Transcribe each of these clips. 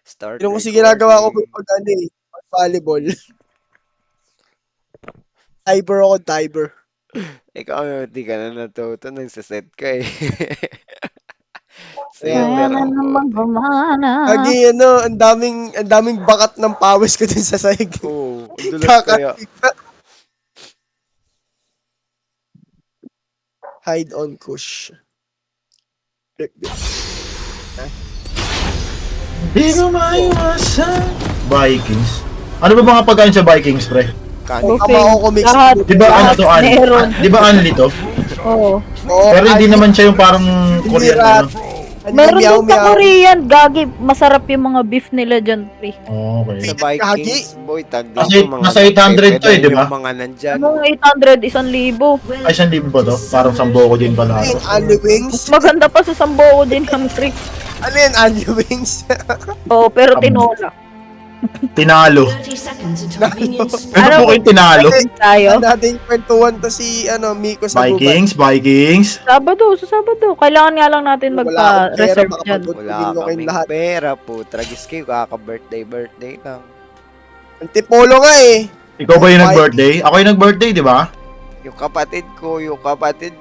Start Yung kasi ginagawa ko recording. pag ano eh, pag volleyball. Diver ako, diver. Ikaw, di ka na natuto. Nagsaset ka eh. Kaya nga. Setter Kaya na ang naman bote. gumana. Lagi ano, ang daming bakat ng pawis ko din sa sahig. Oo, ang dulas kaya. Kakaiba. Hide on kush. Di ko maiwasan. Vikings. Ano ba mga pagkain sa Vikings, pre? Kanin. Tama ako ko mix. Lahat. Di ba ano to? Meron. Di ba unli to? Oo. Oo, Pero hindi naman siya yung parang Hindi Korean rat. ano. Meron Meow, din sa meow. Korean, gagi. Masarap yung mga beef nila dyan, pre. Oh, okay. Sa Peanut kagi. Vikings, boy, tag Kasi dito mga nasa 800 to eh, di ba? yung mga nandyan. Anong 800? 1,000. Ay, 1,000 ba to? Parang Sambuco din pala Ano to. yung Anli Wings? Mas maganda pa sa Sambuco din yung pre. Ano yung Anli Wings? Oo, pero tinola. Tinalo. 30 seconds until minions spawn. Ano po kayong tinalo? Tayo. Nating kwentuhan to si Miko sa Vikings, Vikings. Sa Sabado. Kailangan nga lang natin Wala akong pera, magpa-reserve baka dyan. Wala pagbutin ko kayong kaming lahat. pera po. Tragis kayo, kaka-birthday lang. Antipolo nga eh. Ikaw ba yung nag-birthday? Ako yung nag-birthday, di ba? Yung kapatid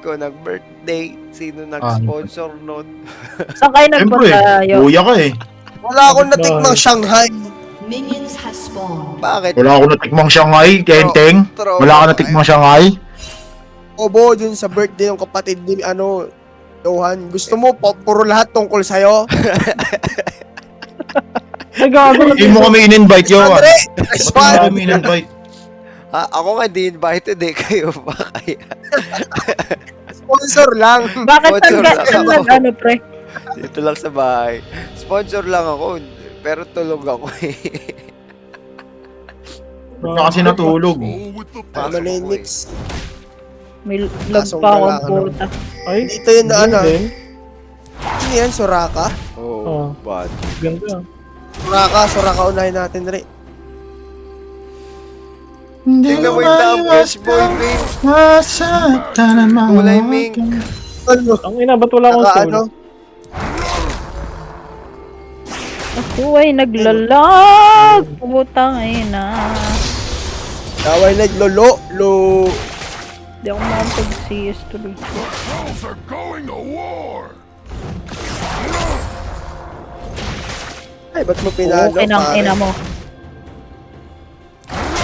ko nag-birthday. Sino nag-sponsor nun? Saan kayo Siyempre, nagpunta tayo? kuya ka eh. Wala akong natikmang Shanghai. Minions have spawned. Bakit? Wala ako natikmang Shanghai, Kenteng. Wala ka natikmang Shanghai. Obo, dun sa birthday ng kapatid ni Johan. Gusto mo, puro lahat tungkol sa'yo? Nagago. Hindi mo kami in-invite, Johan. Andre! Ba't Nice hindi mo one! kami in-invite? Ha, ako nga di invited eh. Kayo ba kaya? Sponsor lang. Bakit Sponsor saan lang ako. nag-ano, pre? Dito lang sa bahay. Sponsor lang ako. Pero tulog ako eh. Ba't ka kasi natulog? Tama na yung mix. May lag Kasong pa akong gala, ano? puta. Ay, Dito yun na ano. din. Ano yan, Soraka? Oh, Oh. bad. Ganda. Soraka unahin natin, Re. Hindi Tingnan mo yung damage, boy, Ming. Kulay, Ming. Ano? Ang ina, ba't wala akong Saka soul? ano? Ako ay naglalag. Putang ina. Daway naglolo. Hindi ako makapag-CS tuloy. Ay, ba't mo Oo, pinalo, kinang ina mo.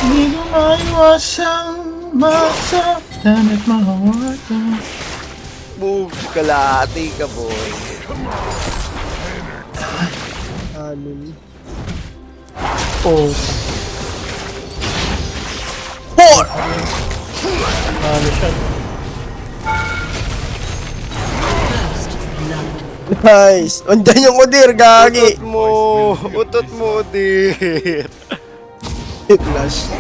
Hindi ko maiwasang masaktan at mahawakan. Move, kalahati ka, boy. Ano? Oh, Four! ano siya? Nice! Andyan yung Udir, gagi! Utot mo, Udir. Flash.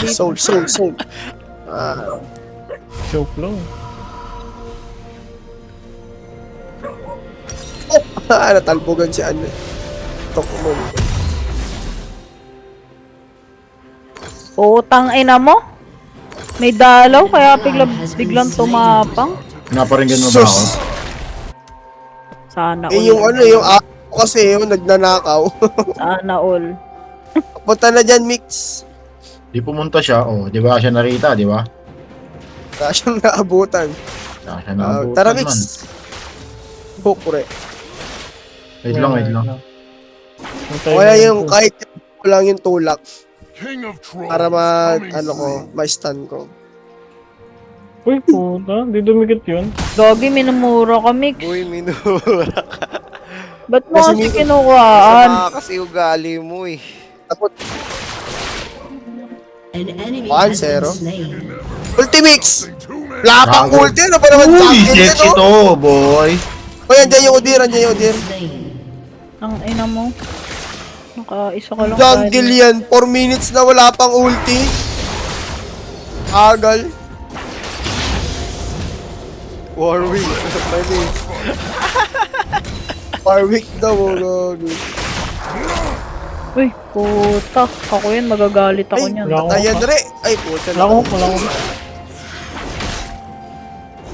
Soul. Ah, Joke lang. natalbogan si ano. Tok mo. Putang ina mo. May dalaw kaya biglang tumapang. Naparinggan mo ba ako? Sus! Sana Eh, all. yung ano, yung ako kasi yung nagnanakaw. Sana all. Punta na dyan, Mix. Di pumunta siya, oh, di ba siya narita, di ba? Wala siyang naabutan. Kaya siya naabutan Tara, man. Mix. Bukure. Wait lang. Antayin Kaya mo yung ito. kahit lang yung tulak para ma-stun ko. Uy, puta. Di dumikit yun. Gagi, minumura ka, Mix. Boy, minura. Ba't mo Kasi kasi Mix, kinukuhaan? Sama kasi ugali mo eh. Tapos, An enemy One, has zero. been slain. Ultimix! Wala pang Gago. ulti, ano ba naman Uy, champion yan, sexy no? to, boy. Uy, andyan yung Udir, Slain. Ang ina mo. Naka-isa ka lang. Jungle yan, 4 minutes na wala pang ulti. Agal. Warwick. Mali. Warwick daw, gagi. Uy, puta. Ako yan, magagalit ako Ay, niyan. Wala akong Ayan, Re. Ay, puta Wala akong, wala akong.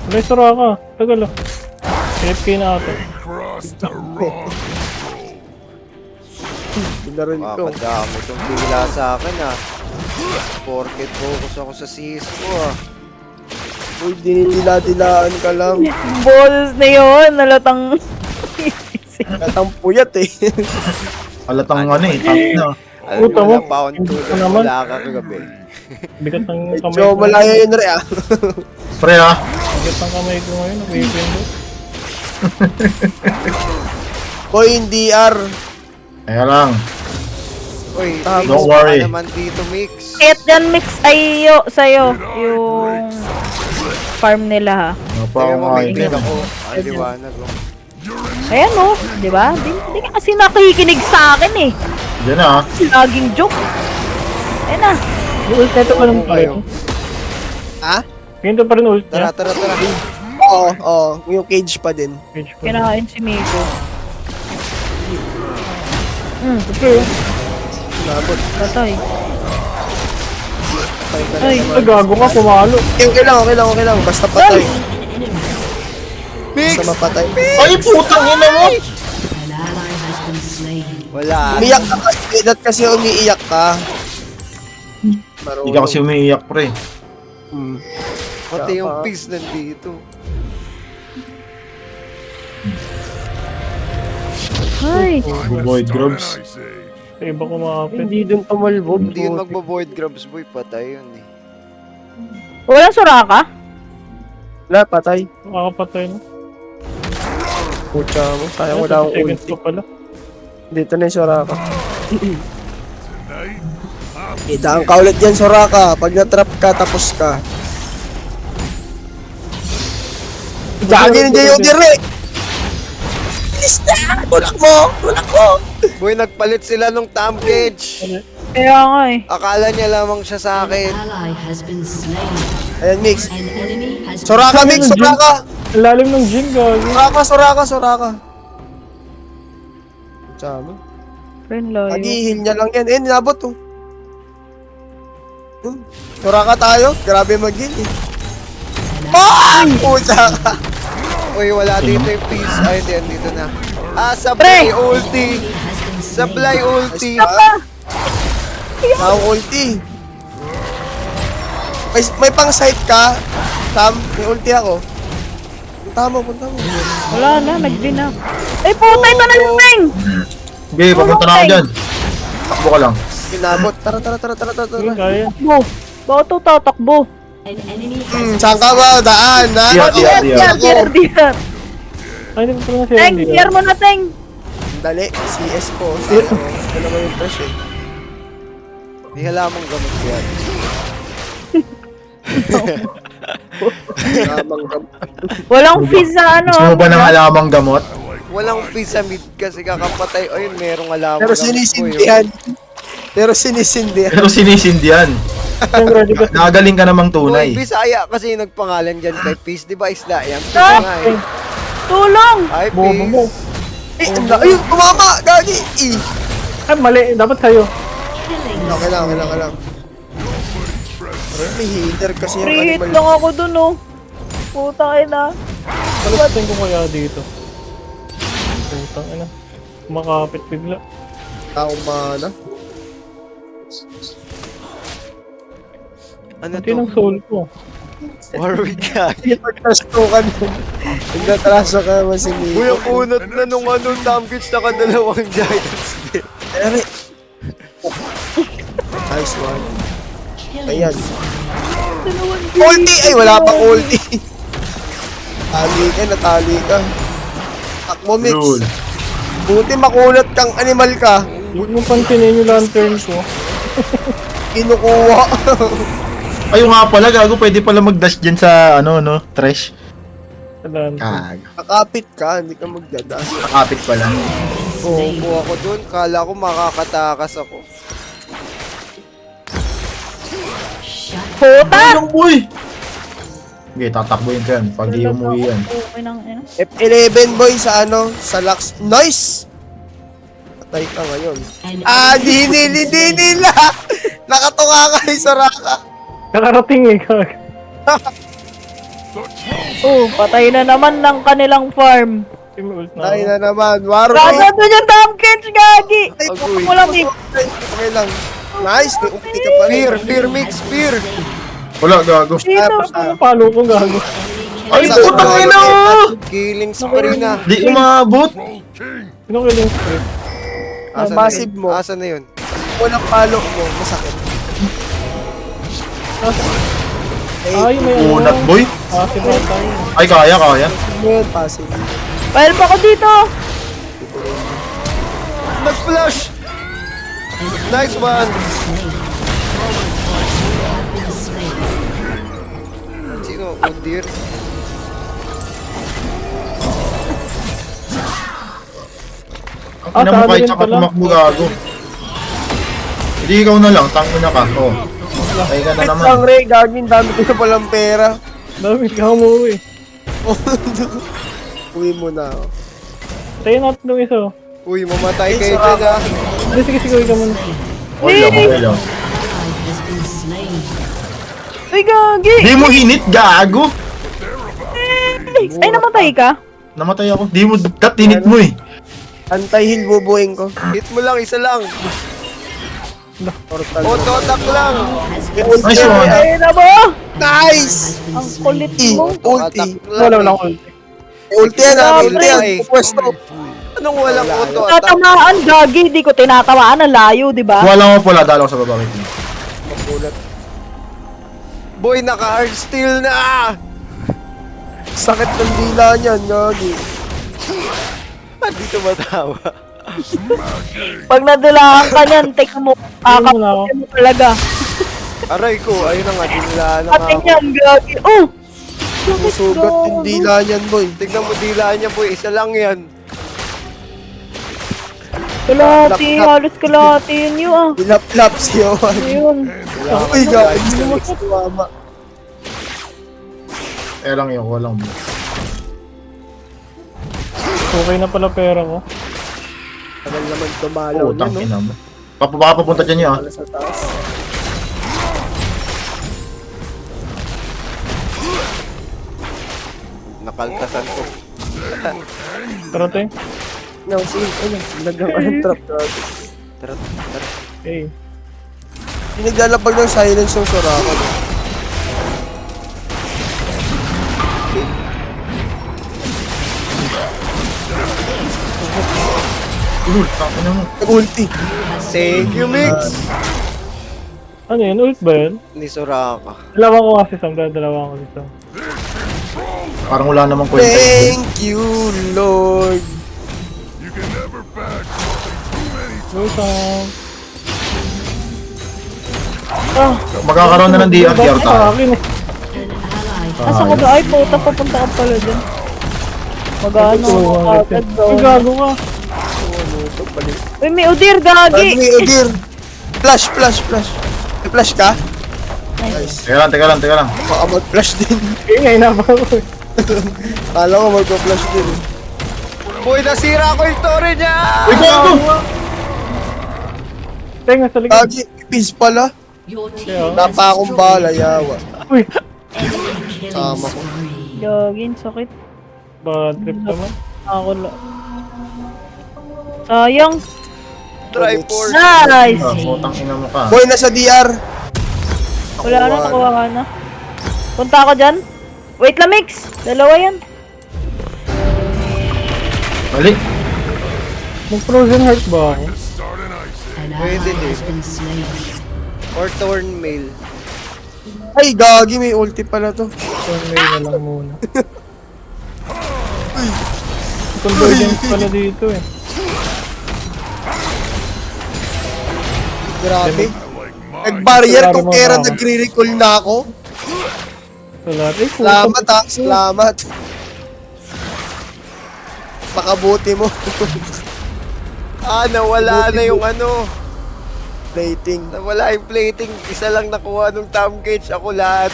Wala sura ka. Tagal ah. AFK na ata. Pinarin ko. Madami itong pila sa akin ah. Porket focus ako sa CS ko ah. Uy, dinidila-dilaan ka lang. Boses na yun, nalatang... Katang puyat eh. Halatang ano eh, top na. Alam Puta mo, mo. wala pa akong tulog. Ano naman? Wala ka kagabi. Bigat ng kamay So, ko. malaya yun rin ah. Pre ah, Bigat ng kamay ko ngayon. Nag-i-pindot. Boy, hindi DR. kaya lang. Uy, Don't worry. Ka naman dito, Mix. Kahit dyan mix ay sa'yo, yung farm nila ha. Ano pa Tingnan ako mo, nga may eh. pin ako. Ang liwanag oh. Ayan o, di ba? Di ka kasi nakikinig sa akin eh. Diyan na ah. Laging joke. Ayan na. Yung ult nito pa lang tayo. Ha? Ganito pa rin ult Tara, niya. tara, tara. Oo, oo. Yung cage pa din. Page ko. Kinakain si Miko. Okay. Nabot. Patay. Patay ka na Ay, naman. Ay, gago ka, pumalo. Okay lang, okay lang, okay lang. Basta patay. Mix! Basta mapatay. Ay, putang ina mo! An ally has been slain. Wala. Umiyak ka kasi. Dat kasi umiiyak ka. Hindi ka kasi umiiyak pre. Hmm. Pati yung piece nandito. Ay, Void grubs. Sa iba kumapit. Hindi dun tumalbog. Hindi yun magbo-void grabs boy. Patay yun eh. wala Soraka? Wala, patay. Makakapatay na. Pucha mo. Sayang wala akong Seconds ulti. pa pala. Dito na yung Soraka. Idaan ka ulit yan, Soraka. Pag na-trap ka, tapos ka. Gagi na dyan yung dire! Bilis na! Tulak mo! Tulak mo! Boy, nagpalit sila nung Tam Cage. Kaya nga eh. Akala niya lamang siya sa An akin. ally has been slain. Ayan, Mix. An enemy has Soraka, Mix! Soraka! Ang lalim ng gym, gago. Soraka, Soraka, Soraka. Pucha mo. Friend layo. Pag-i-heal niya lang yan. Eh, nabot oh. Soraka tayo. Grabe mag-heal eh. Ah! Pucha ka. Uy, wala dito yung piece. Ay, hindi, dito na. Ah, sablay ulti. has been slain. Sablay ulti. Ang ulti. May pang-site ka. Sam, may ulti ako. Punta mo, punta mo. Wala na, nag-bin na. Ay, putay pa na lang! Okay, papunta na ako dyan. Takbo ka lang. Pinabot. Tara, tara, tara, tara, tara. Hindi tara. kaya. Takbo. Bakit ito tatakbo? An enemy has Saan ka ba? Daan, ha? Diyan, diyan. Diyan. Ay, hindi ko pala na Teng, clear mo na, Teng. Dali, CS ko. Sayang. Ito naman yung trash eh. Di halamang gamot yan. Namang gam. Walang fizz sa ano. Gusto mo ba ng alamang gamot? Walang piece sa mid kasi kakapatay. Ayun, merong alamang Pero gamot, boy, oh. sinisindihan. Pero sinisindihan. Pero sinisindihan. Ready ka. Nakagaling ka namang Boy, tunay. Bisaya kasi yung nagpangalan dyan kay Peace. Di ba isda yan? Peace Ah! nga eh. Tulong! Hi, Bobo mo. Peace. Ayun, tumama! Gagi! Ay, mali. Dapat sa'yo. Okay lang, okay lang, okay lang. Pero may healer kasi yung Free hit animal. lang ako dun, oh. Puta kayo na. Palatin ko kaya dito. Putang ina. Makapit bigla. Tao mana. Ano Pati ng to? soul ko. Warwick ka. Pagtasto ka nun. Nagtatraso ka naman si Miko. Uy, ang unat na nung ano, Tamkits nakadalawang Giants din. Ere. Nice one. Ayan. Ulti! Ay, wala pang ulti. Tali ka, natali ka. Takmo, Mix. Lul. Buti makulat kang animal ka. Huwag mo pansinin yung lantern ko. Kinukuha. Ayun nga pala, gago, pwede pala mag-dash dyan sa, ano, no, trash. Sa lantern. Kag. Kakapit ka, hindi ka magdadas. Nakapit pala. Opo ako dun. Kala ko makakatakas ako. Puta! Ayun, boy! Okay, tatakbuhin ka yan. Pag di umuwi yan. Okay nang ina. F11 boy sa ano, sa Lux. Nice! Patay ka ngayon. An Ah, enemy has been slain. nila! Nakatunga ka ni Soraka. Nakarating eh, kag. Oh, patay na naman ng kanilang farm. Team ult na. Tayo na naman. Waro. Gago doon yung Tomkins, gagi! Ay, Agoy. Wala mix. Okay lang. Nice. May ukti ka pa rin. Fear mix, fear. Wala, gago. Dito. Ano palo ko gago? Ay, putang ina! Killing spree na. Di umabot. Sino killing spree? Asan massive na yun? mo. Asan na yun? Walang palo mo. Masakit. Ay, may Unat, ano. boy. Si Bata yun. Ay, kaya, kaya. Ngayon, passive. Pahel pa ko dito. Nag-flash! Nice one! Sino? Oh dear. Ang ina mo sa kahit amin saka pala. tumakbo gago. Hindi ikaw na lang, tangin na ka. Oh. Patay ka na Wait naman. lang, Ray. Gagawin. Dami ko na palang pera. Dami ka umuwi. Uwi mo na. Tayo natin nung isa. Uy, mamatay Ay, kayo sarap. dyan ah. Sige, sige, sige, uwi ka muna. Okay lang, okay lang. has been slain. Uy, gagi! Di mo hinit, gago. Ay, namatay ka? Namatay ako. Di mo, hinit mo eh. Anti-heal bubuing ko. Hit mo lang, isa lang. Portal. Auto-attack lang. Nice one. Ay, na mo! Nice! Ang kulit E. mo. Ulti. Wala lang ulti. Ulti yan ah. Ulti yan. Ay. Pwesto. Anong walang auto-attack? Tatamaan, gagi. Di ko tinatawaan. Ang layo, di ba? Wala mo pala, dalaw sa baba. Boy, naka-hard steel na! Sakit ng dila niyan. Gagi. Dito matawa. Pag nadilaan ka niyan, tek mo. Ayun muna ako. Kakapatin mo talaga. Aray ko, ayun na nga, dinilaan na nga Atin ako. yan, gagi. Oh! Sugat yung dila niyan, boy. Tignan mo dilaan niya, boy. Isa lang yan. Kalahati, halos kalahati yun yun ah. Ilap-lap siya. Ayun. Uy, gagi. Gusto mo mama. Eh lang yun, walang mo. Okay na pala pera ko. Tagal naman dumalaw Oh, niya, no? tangin na mo. Baka papunta dyan yun ah. Wala sa taas. Nakaltasan ko. Tara tayo. No, see, ayun. Naglang ka ng trap. Gagi. Tara, tara. Okay. Pinaglalapag ng silence yung Soraka. no? Ulul, tangin na mo. Ulti. Thank you, Mix! Ano yun? Ult ba yun? Ni Soraka. Dalawa ko kasi Sam. Dalawa ko dito. Parang wala namang kwenta. Thank you, Lord. Go Sam. Ah! Magkakaroon na ng DRDR Sa tayo. akin eh. Asa ko ba? Ay, puta, papunta ka pala dyan. Mag-ano ako agad Ay, gago ka. Uy, may udir, gagi! Gagi, Odir. Flash, flash, flash. May flash ka? Teka lang. Baka mag-flash din. Ingay na ba ako eh. Kala ko mag-flash din. Boy, nasira ko yung story niya! Uy, gago! Tenga sa likod. Gagi, peace pala. Your team Kaya, Napa akong bala, yawa. uy! killing Tama ko. spree. Gagin, sakit. Bad trip naman. Ako lang. Sayang. Try for... Nice! Ah, putang ina mo ka. Boy, nasa DR. Wala na, nakuha ka na. Punta ako dyan. Wait lang, Mix. Dalawa yan. Mali. Mag-frozen heart ba ako? An Pwede ally din. has been slain. Or torn mail. Ay, gagi, may ulti pala to. Convey na lang muna. Convergence pala dito eh. Grabe. Nag-barrier kung kera nagre-recall na ako. Salamat. Eh, Salamat ha, salamat. Pakabuti mo. Nawala na yung ano. Plating. Nawala yung plating. Isa lang nakuha nung Tom Cage. Ako lahat.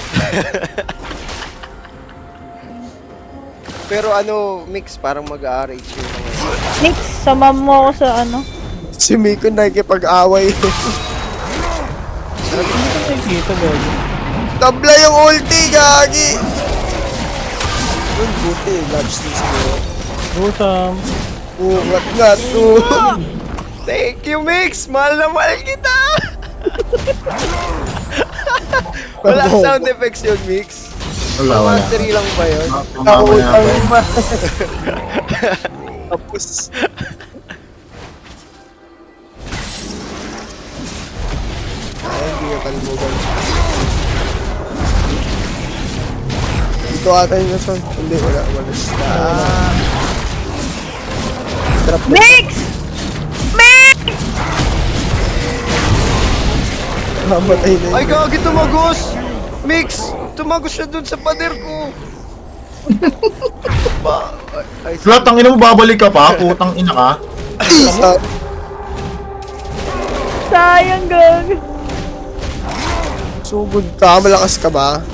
Pero ano, Mix, parang mag-RH yun. Mix, sama mo ako sa ano. Si Miko nakikipag-away. nakikita gago. Tabla yung ulti, gagi! Yun, buti. Labs din siguro. Usam. Ungat nga to. Thank you, Mix! Mahal na mahal kita! Wala sound effects yun, Mix. Wala. Mastery lang ba yun? Mamaya. Tapos. Ay, hindi ka kalimutan. Dito ata yung nasa. Hindi, wala. Walas na. Trap na. Mix! Mix! Mamatay na Ay, yun. gagi tumagos! Mix! Tumagos siya dun sa pader ko! Ay, Flat, ang ina mo babalik ka pa? Putang ina ka. Isa. Sayang, gag. Sugod ka. Malakas ka ba?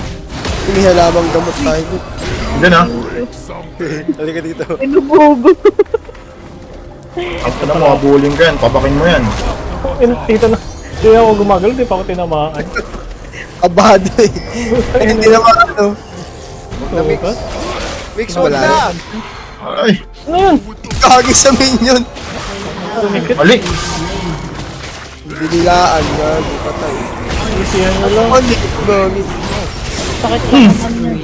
Inihalamang gamot tayo. Hindi na. halika dito. Inubugo. Ang ina mo, habulin ka yan. Pabakin mo yan. Tito na. Hindi ako gumagal, di pa ako tinamaan. Kabado eh. Hindi naman ano. Huwag na, Mix. Mix, huwag Wala na! Ay, Ano yun? Kagi sa minion. Tumikit. mali. Binilaan nga. Di patay. Isiyan mo lang. Oh, hindi. Gagi. Sakit pa naman yun.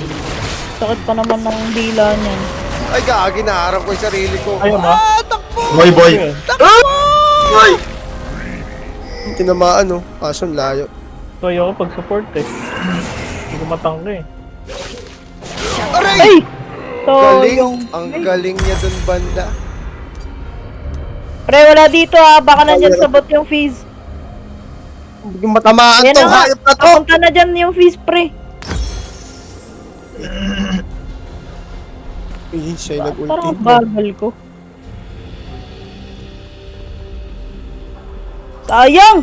Sakit pa naman ng dila niyan. Ay, gagi, naharap ko yung sarili ko. Ayaw ba? Ah, takbo! Boy, boy. Boy! Tinamaan no. Kaso ang layo. So ayoko pag-support eh. Hindi ko matangga eh. Aray! Ay! So, Galing! yung... Ang galing niya dun, banda. Pre, wala dito ah. Baka nandyan sa bot yung fees. Yung matamaan Yan to. na nga. Hayop na to. Papunta na dyan yung fees, pre. Eh, siya yung Parang nag-ulti. bagal ko. Sayang!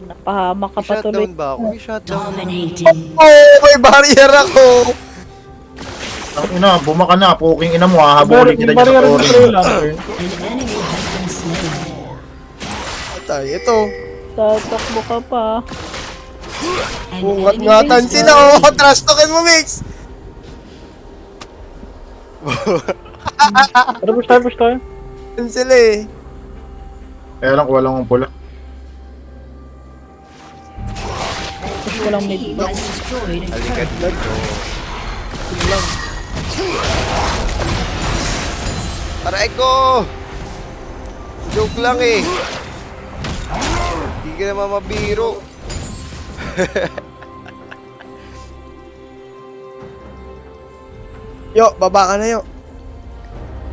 Napahamak ka pa tuloy. Shutdown ba ako? May shutdown. Dominating. Oh, may barrier ako. Ang ina, bumaka na. Puking ina mo, hahabulin kita dyan sa Barrier ng tori. trail lantern. An enemy has been slain. Patay. Ito. Tatakbo ka pa. An Bungat enemy ngatan has sila. been Oh, trash token mo, Mix. Pero push tayo. Yan sila eh. Kaya lang, wala akong pula. Push ko lang mid. He has destroyed a Halika turret. dito. Aray ko! Joke lang eh. Hindi ka naman mabiro. Yo, baba ka na yo.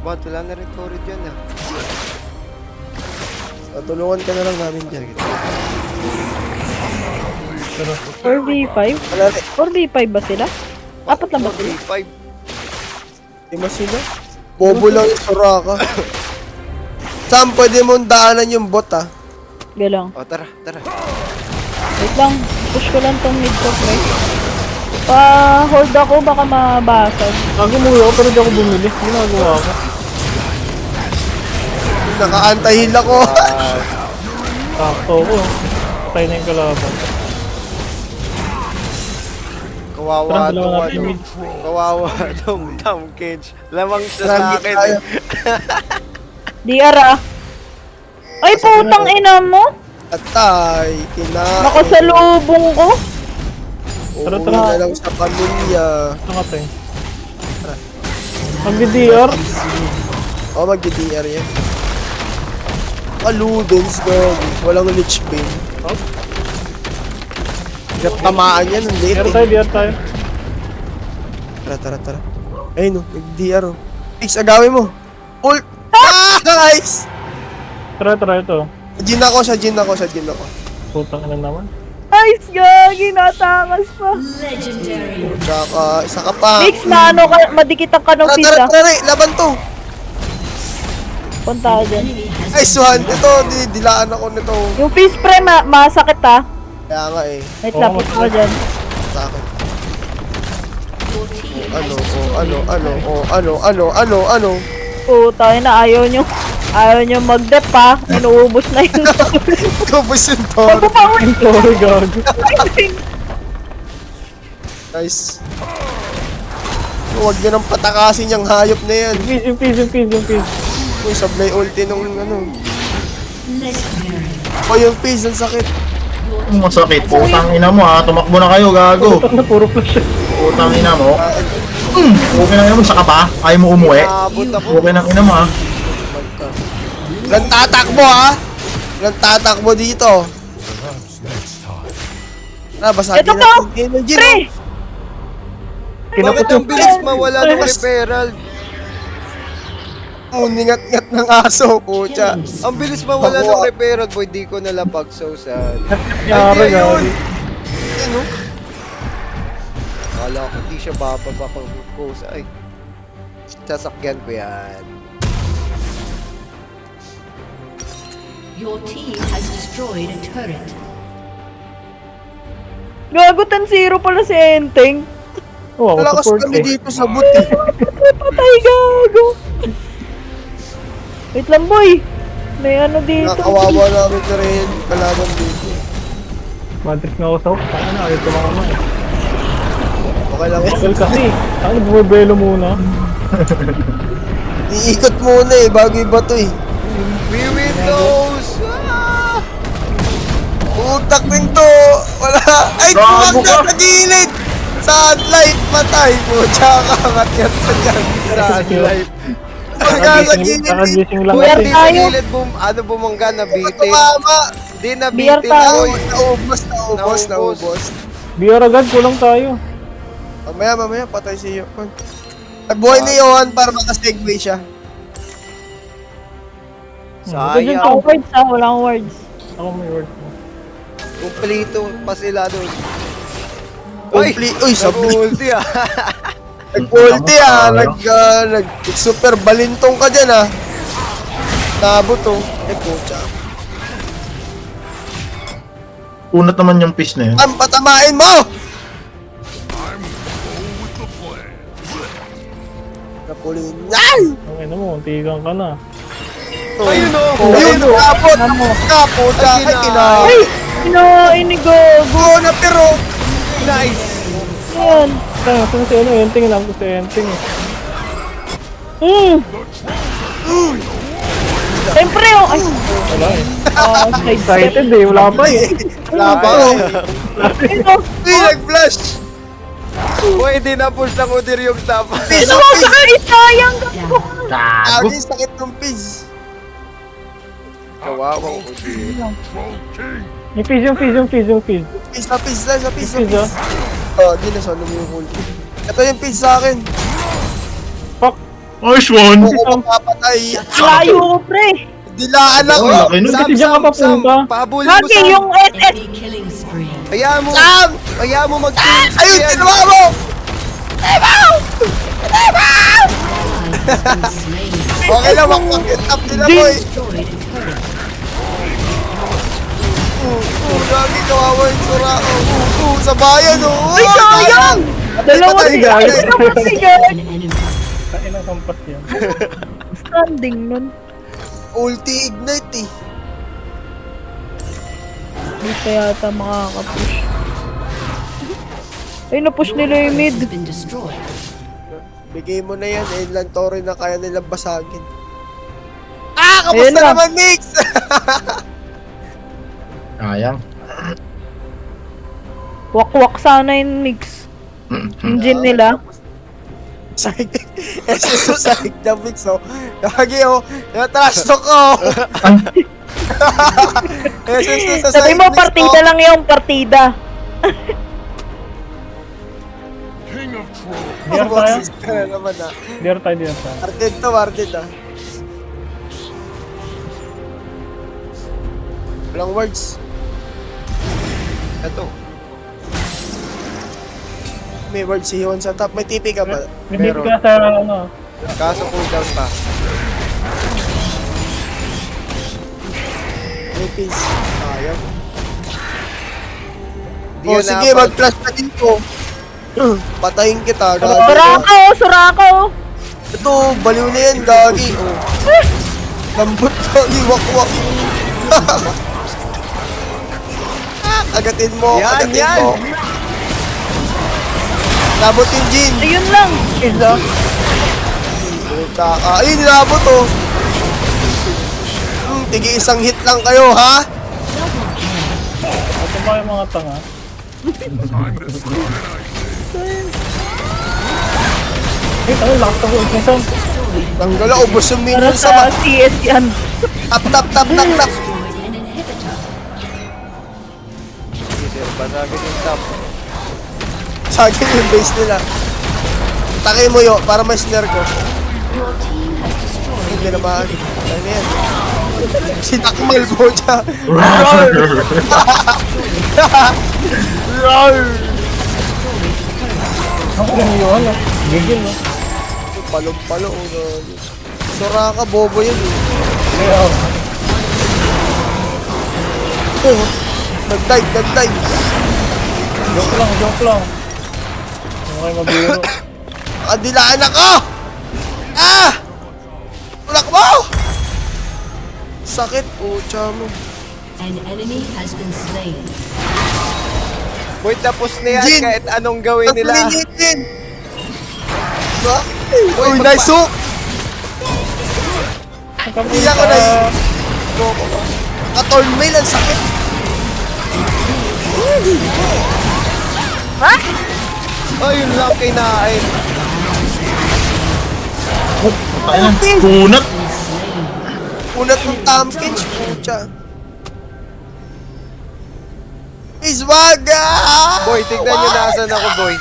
Ba't wala na rin turret yan ah. Tulungan ka na lang namin dyan. 4v5? Wala rin. 4v5 ba sila? Apat lang ba sila? 3-5. Lima sila. Bobo lang yung Soraka. Sam, pwede mong daanan yung bot ah. Galang. O tara, tara. Wait lang. Push ko lang tong mid ko, pre. Pa-hold ako, baka mabasag. Nagumuwi ako pero di ako bumili. Ginagawa ko. Naka-anti-heal ako. Sakto ko. Patay na yung kalaban. Kawawa Parang dalawa tong natin ano. mid. Kawawa tong Tom Cage. Lamang siya sa Marami akin tayo. eh. DR ah. Ay, putang ina mo! Atay, kinain. Nakasalubong ko. Tara, Uuwi tara. na lang sa pamilya. Saan ka Mag-DR? O, mag-DDR yan. Ludens, dog. Walang lich pain. Hirap tamaan yan, ang liit eh. DR tayo. Tara. Ayun o, nag-DR o. Fix, agawin mo. Ult! Nice! Tara ito. Sa gin ako. Putang ina naman. Nice, gagi. Natakas pa. Legendary. Tsaka, isa ka pa. Mix, maano ka, madikitan ka ng Tara, pizza. tara, laban to. Punta ka dyan. Nice one. Ito, dilaan ako nito. Yung fish pre, masakit ha. Kaya nga eh, Wait Oo, lang, punta ka dyan. sa akin. Your team has Ano. Puta na, ayaw nyo mag-dep ha. Inuubos na yun. Kubos yung toro. Sorry, gago. Nice. Huwag nyo nang patakasin yung hayop na yan. Yung piece. Uy, sablay ulti nung ano. Legendary. O yung piece, ang sakit. Masakit. Putang ina mo ha. Tumakbo na kayo, gago. Na puro flash. Putang ina mo. Okay na ina mo. Saka pa? Ayaw mo umuwi? Naabot ako. Okay na ina mo ha. Ilang tatakbo ha? Ilang tatakbo dito. Basagin Ito po! natin energy, Pre! no? Bakit ang bilis mawala ng referral? Ningat-ngat ng aso, pucha. Ang bilis mawala ng referral, boy. Di ko nalapag. So sad. Yari, Ayun! yari. Ano? Wala ko, di siya bababa kung post. Ay. Sasakyan ko yan. Your team has destroyed a turret. Gago, tan zero pala si Enteng. Oh, Wala kasi support kami eh. dito sa boot eh. Patay, gago. Wait lang, boy. May ano dito. Nakawawa namin na rin kalaban dito. Matrix na ako sa hook. Ano, ayaw tumama eh. Okay lang yan. Well kasi, ano, bumibelo muna. Iikot muna eh, bago iba to eh. We win those! Ah! Utak din to! Wala! Ay, Gago tumag na ka! sa gilid! Sunlight! Patay po! Tsaka kakat sa dyan. Sunlight. Tumagka sa gilid! Nakagising lang Boy, Where kasi. di sa tayo? gilid bumangga, nabitin. Tumama! Di Beer nabitin, tayo. boy. Naubos. Biar agad, kulang tayo. Mamaya, patay si Johan. Nagbuhay ni Johan para makasegue siya. Walang Sayang. words ha, walang words. Ako may word mo. Kumplito pa sila doon. Complete. Uy, sabi. Nag-ulti ah. Nag-ulti Nag-super balintong ka dyan ah. Nabot oh. Pucha. Unat naman yung piece na yun. Patamain mo! Napulin. Ay! Ang ina mo, tigang ka na. Ayun o. Ayun, kapot! Kapot! Ay, kinay! Ay! Kinain ni Gago. Na pero! Nice. Yan. Kaya, kung si ano, Enteng, alam ko si Enteng eh. Siyempre oh. Ay, Wala eh. side step. Excited eh, wala pa eh. Wala pa! Ito. Uy, nag-flash! Boy, di na-push ng Udyr yung top. Piso! Ay, sayang. Gago. Gago. Ay, sakit ng piz. Kawawang Udyr. Yung piece. Piz na piz na, sa piz na Piz, ah. piz. Oh, di na solo mo yung ulti. Ito yung piz sa akin. Fuck. Nice one! Oo, mapapatay. Layo ko, pre. Dilaan ako. Oh, laki nun. Kasi diyan ka papunta. Pahabulin mo Lagi Sam. yung SS. Enemy killing spree. Hayaan mo. Sam! Hayaan mo mag Ayun, ginawa mo! Slain. Okay lang, makakitap nila mo eh. Destroyed a turret. Lagi kawawa yung surao. Sa bayan oh. Ay, sayang! Dalawa Patay, siya. patay. Dalawa siya. An enemy. Kain ang kampas yan. Standing nun. Ulti ignite eh. Hindi pa yata makaka-push. Ay, na-push nila yung mid. Has been destroyed. Bigay mo na yan, eh, Lantori na kaya nilang basagin. Kamusta Ayun na. naman, Nix? Sayang. Wak-wak sana yung mix. Engine nila. Sahig. SS sa sahig na Nix, oh. Lagi, oh. Trash talk, oh. SS sa Sabi sahig mo, Nix, partida oh. lang yung partida. Diyan tayo? Boses ka na naman, ah. Diyan tayo. Warded, ah. Walang words. Ito. May words si Hiwan sa top. May TP ka ba? Hindi ka sa ano. Kaso cooldown pa. May piece. Sayang. Di Oh, yan sige, napag- mag-flash na din ko. Patayin kita, gagi. Surako! Surako! Ito, baliw na yan, gagi. Oh. Lambot ko, liwak-wak. Agatin mo, Yan, agatin yan. mo. Nabot yung Jin. Ayun lang. Isa. Puta ka. Ayun, nabot oh. Tigi isang hit lang kayo, ha? Ito ba yung mga tanga? Eh, tayo, lakas ako. Ito. Tanggala, ubos yung Para minion sa sa CS yan. tap, tap, tap, tap, tap. An inhibitor. Sige, sir. Basagin yung top. Sa akin yung base nila. Takay mo yo, para may snare ko. Your team has destroyed. Hindi naman. Ano yan? Si Takmal po siya. Roar! Ang kanya yun, ah. Gigil, no? Palong-palo. Soraka, bobo yun. Kaya, Oh, nag-dive, nag-dive. joke lang, joke lang. Ano kayo mabiro? Kadilaan ako! Ah! Ulak mo! Sakit, pucha mo. An enemy has been slain. Boy, tapos na yan Jin! kahit anong gawin nila. Napilitin! Diba? Uy, nice hook! Hindi ako na Ka-torn mail, ang sakit. Oh, yun lang kinain. Ayun, kunat. Unat ng Tamkins, pucha. Iswaga! Boy, tignan nyo nasan ako, boy.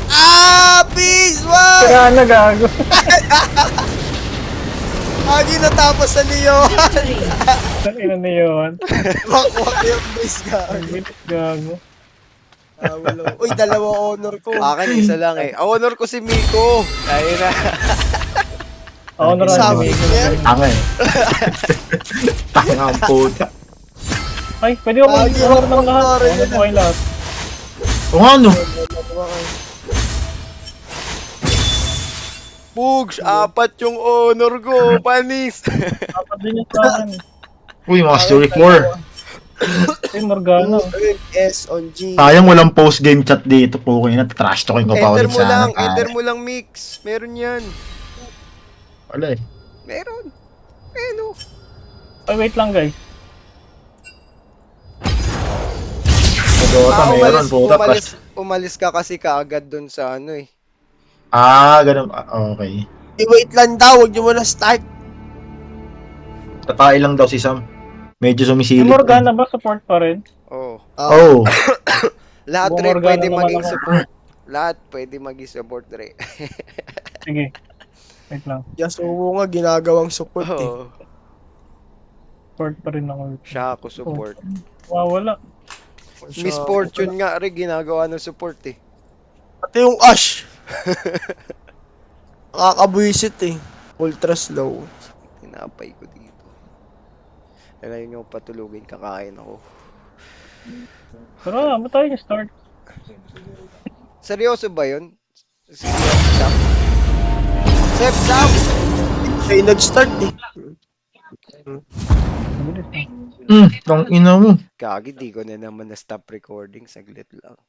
Ah! Biswag! Kaya na gago. Agi natapos sa Leon. Ina na yun. Wakwak yung base ka. Gago. Uy, dalawa honor ko. Akin, isa lang eh. Honor ko si Miko. Ayun na. Ako na rin Sabi si ko yan. Tanga eh. Tanga ang puta. Ay, pwede ako Lagi mag-honor ng ako lahat. honor, Ano po kayo lahat? O ano? Pugs, apat yung honor ko. Panis. Dapat din yung sa akin. Uy, Mastery 4. Ay, Morgana. S on G. Sayang walang post-game chat dito po. Kaya na-trash talking ko pa Enter ulit mo sana. lang, enter mo lang mix. Meron yan. Wala eh. Meron. Ano? Ay, wait lang guys. Sa Dota meron puta. Umalis ka kasi kaagad dun sa ano eh. Ganun. Okay. I-wait lang daw, huwag nyo muna start. Tatay lang daw si Sam. Medyo Si sumisilip. Morgana ba support pa rin? Oh. Oh. Lahat Buong rin organo pwede naman maging ako. support. Lahat pwede maging support rin. Sige. Wait lang. Yasuo nga, ginagawang support eh. Oh. Support pa rin ako. Siya ako support. Wawala. Miss Fortune nga rin ginagawa ng support eh. Pati yung Ash. Nakakabuisit eh. Ultra slow. Tinapay ko dito. Kaya nyo patulugin, kakain ako. Pero ba tayo start? Seryoso ba yun? Si Sam? Sep, Sam! Siya yung nag-start eh. Mabilis na. Tang ina mo. Kagi, di ko na naman na-stop recording. Saglit lang.